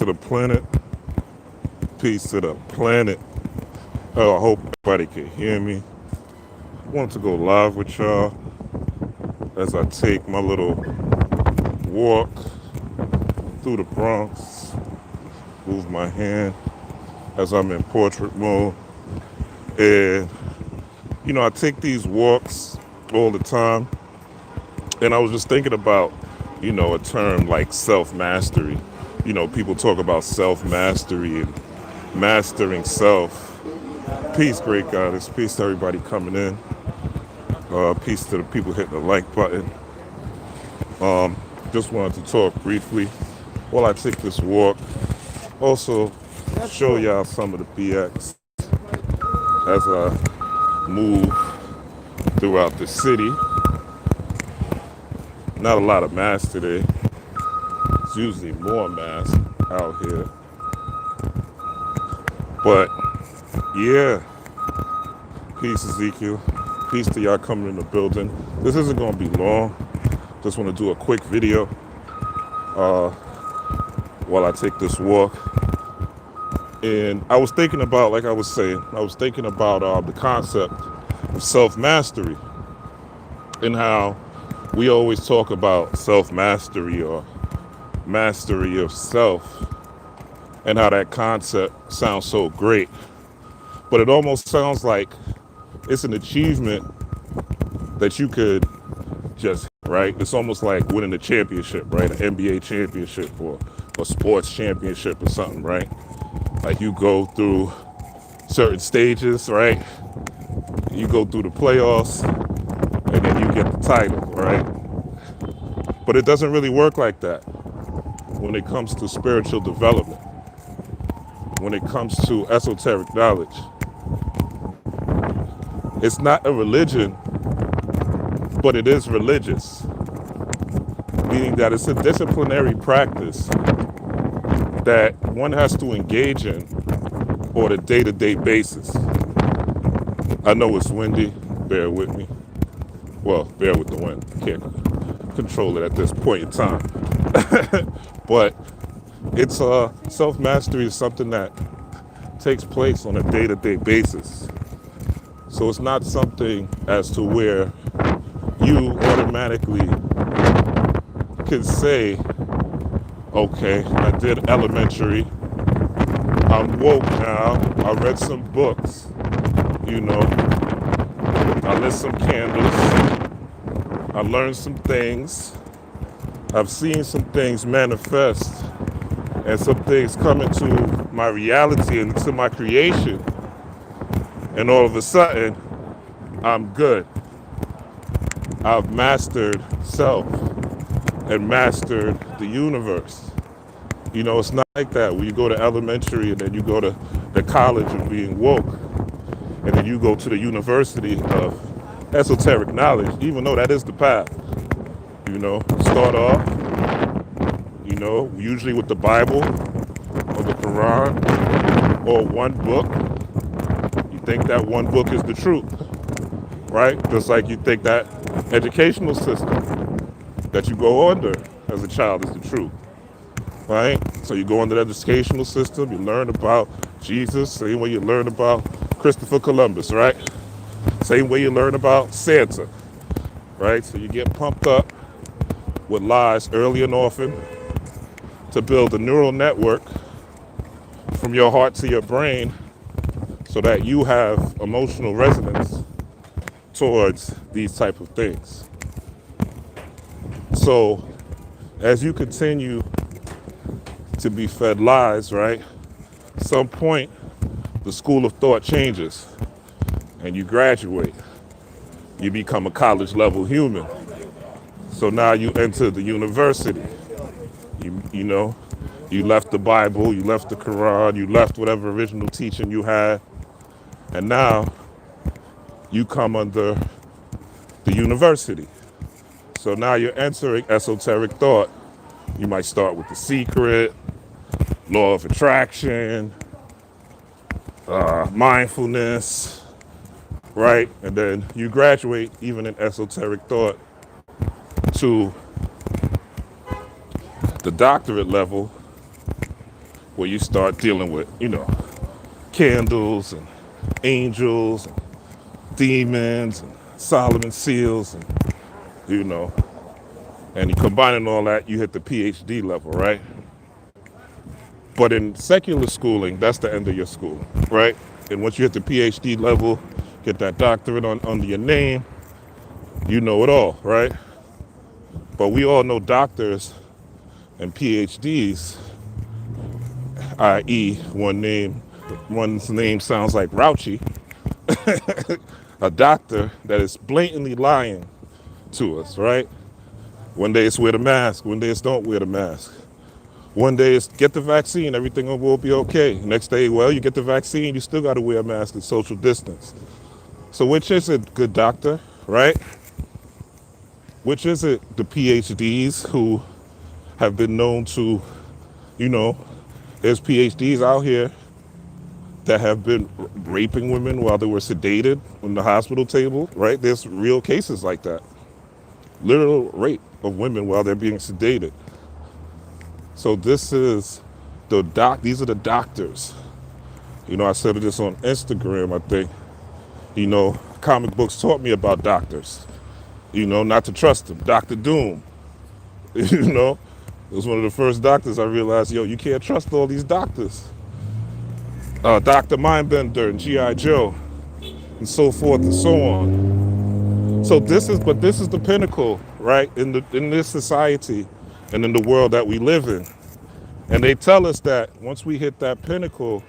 to the planet. Peace to the planet. Oh, I hope everybody can hear me. I wanted to go live with y'all as I take my little walk through the Bronx. Move my hand as I'm in portrait mode. And, I take these walks all the time. And I was just thinking about, a term like self-mastery. People talk about self-mastery and mastering self. Peace, great goddess. Peace to everybody coming in. Peace to the people hitting the like button. Just wanted to talk briefly while I take this walk. Also, show y'all some of the BX as I move throughout the city. Not a lot of mass today. It's usually more mass out here. But yeah, peace Ezekiel. Peace to y'all coming in the building. This isn't going to be long. Just want to do a quick video while I take this walk. And I was thinking about, like I was saying, the concept of self-mastery and how we always talk about self-mastery or mastery of self and how that concept sounds so great. But it almost sounds like it's an achievement that you could just, right? It's almost like winning a championship, right? An NBA championship or a sports championship or something, right? Like you go through certain stages, right? You go through the playoffs and then you get the title, right? But it doesn't really work like that when it comes to spiritual development, when it comes to esoteric knowledge. It's not a religion, but it is religious, meaning that it's a disciplinary practice that one has to engage in on a day-to-day basis. I know it's windy, bear with me. Well, bear with the wind. Can't control it at this point in time. But it's self-mastery is something that takes place on a day-to-day basis. So it's not something as to where you automatically can say, okay, I did elementary, I'm woke now, I read some books, I lit some candles, I learned some things, I've seen some things manifest and some things come into my reality and into my creation, and all of a sudden, I'm good. I've mastered self and mastered the universe. It's not like that. When you go to elementary and then you go to the college of being woke, and then you go to the university of esoteric knowledge, even though that is the path. Start off, usually with the Bible or the Quran or one book. You think that one book is the truth, right? Just like you think that educational system that you go under as a child is the truth, right? So you go under the educational system, you learn about Jesus, same way you learn about Christopher Columbus, right? Same way you learn about Santa, right? So you get pumped up with lies early and often to build a neural network from your heart to your brain so that you have emotional resonance towards these type of things. So as you continue to be fed lies, right, at some point the school of thought changes and you graduate. You become a college level human. So now you enter the university. You left the Bible, you left the Quran, you left whatever original teaching you had, and now you come under the university. So now you're entering esoteric thought. You might start with The Secret, Law of Attraction, mindfulness, right? And then you graduate even in esoteric thought to the doctorate level, where you start dealing with, candles and angels and demons and Solomon seals and, you know, and you combining all that, you hit the PhD level, right? But in secular schooling, that's the end of your school, right? And once you hit the PhD level, get that doctorate under your name, you know it all, right? But we all know doctors and PhDs, i.e., one's name sounds like Rouchy, a doctor that is blatantly lying to us, right? One day it's wear the mask, one day it's don't wear the mask. One day it's get the vaccine, everything will be okay. Next day, well, you get the vaccine, you still got to wear a mask and social distance. So which is it, good doctor, right? Which is it, the PhDs who have been known to, you know, there's PhDs out here that have been raping women while they were sedated on the hospital table, right? There's real cases like that. Literal rape of women while they're being sedated. So this is these are the doctors. I said this on Instagram, I think. Comic books taught me about doctors. Not to trust them. Dr. Doom. It was one of the first doctors I realized, you can't trust all these doctors. Dr. Mindbender and G.I. Joe, and so forth and so on. So this is the pinnacle, right? In this society and in the world that we live in. And they tell us that once we hit that pinnacle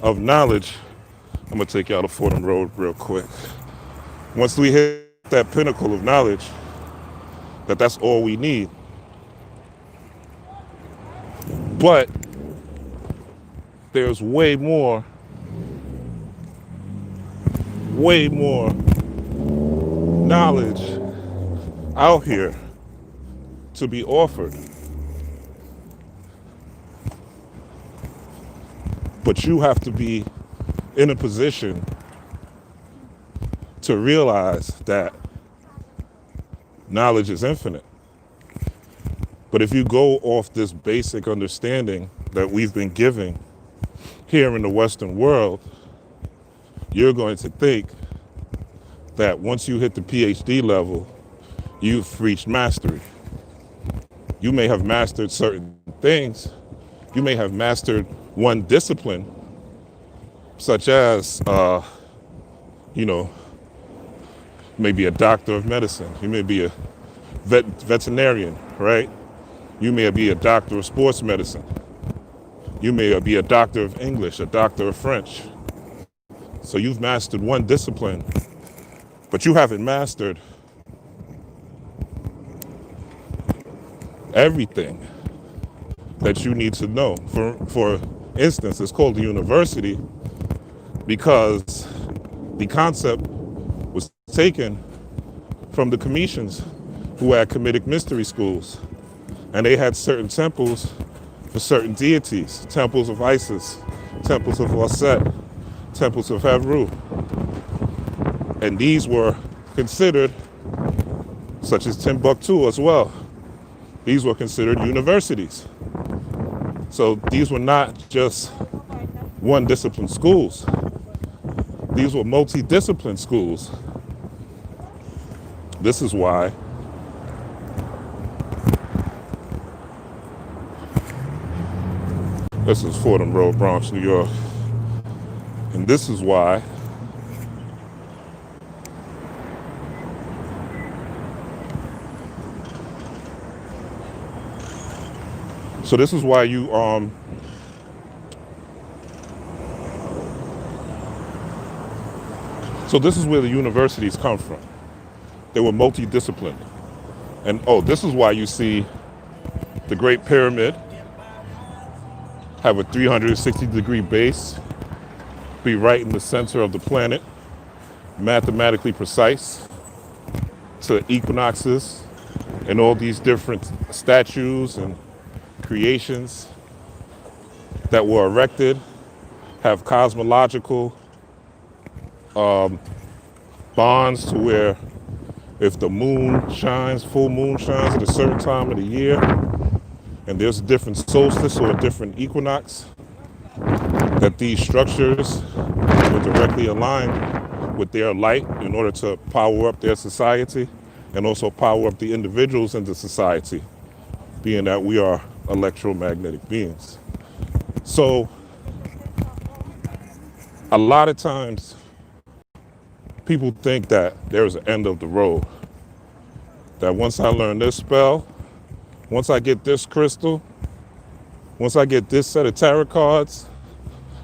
of knowledge, I'm gonna take y'all to Fordham Road real quick. Once we hit that pinnacle of knowledge, that's all we need. But there's way more knowledge out here to be offered. But you have to be in a position to realize that knowledge is infinite. But if you go off this basic understanding that we've been giving here in the Western world, you're going to think that once you hit the PhD level, you've reached mastery. You may have mastered certain things. You may have mastered one discipline, such as, maybe a doctor of medicine. You may be a veterinarian, right? You may be a doctor of sports medicine. You may be a doctor of English, a doctor of French. So you've mastered one discipline, but you haven't mastered everything that you need to know. For instance, it's called the university because the concept was taken from the Cometians who had Kemetic mystery schools. And they had certain temples for certain deities, temples of Isis, temples of Aset, temples of Hebru. And these were considered, such as Timbuktu as well, these were considered universities. So these were not just one discipline schools. These were multi-discipline schools. This is why this is Fordham Road, Bronx, New York. And this is why you so this is where the universities come from. They were multidisciplined. And this is why you see the Great Pyramid have a 360-degree base, be right in the center of the planet, mathematically precise, to equinoxes and all these different statues and creations that were erected have cosmological bonds to where if the moon shines, full moon shines at a certain time of the year, And there's a different solstice or a different equinox that these structures will directly align with their light in order to power up their society and also power up the individuals in the society, being that we are electromagnetic beings. So a lot of times people think that there's an end of the road, that once I learn this spell, once I get this crystal, once I get this set of tarot cards,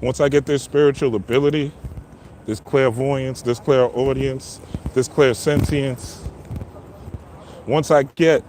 once I get this spiritual ability, this clairvoyance, this clairaudience, this clairsentience, once I get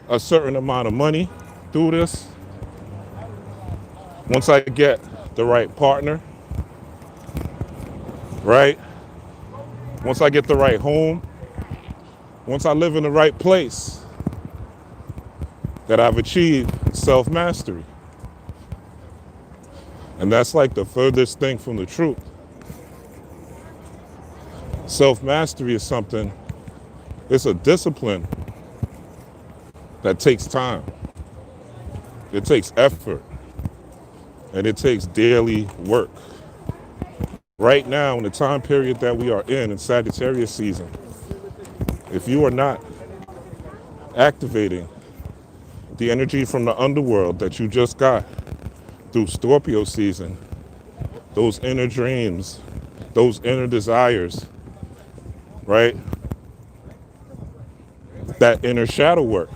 a certain amount of money through this, once I get the right partner, right? Once I get the right home, once I live in the right place, that I've achieved self-mastery. And that's like the furthest thing from the truth. Self-mastery is something, it's a discipline that takes time. It takes effort. And it takes daily work. Right now, in the time period that we are in Sagittarius season, if you are not activating the energy from the underworld that you just got through Scorpio season, those inner dreams, those inner desires, right? That inner shadow work,